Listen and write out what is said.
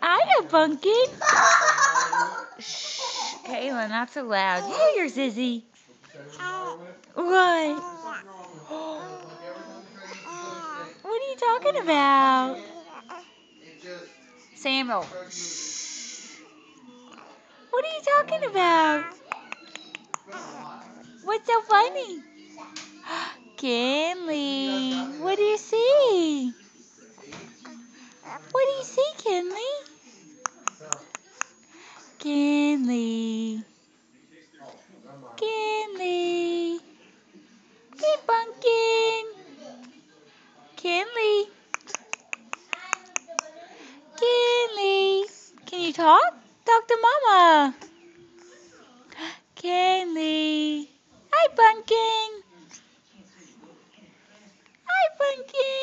Hiya, Pumpkin. Shh, Kayla, not so loud. You know your Zizzy. What? What are you talking about? Samuel. What are you talking about? What's so funny? Kinley, what do you see? What do you see, Kinley? Kinley. Kinley. Hey, Pumpkin. Kinley. Kinley. Can you talk? Talk to Mama. Kinley. Hi, Pumpkin. Hi, Pumpkin.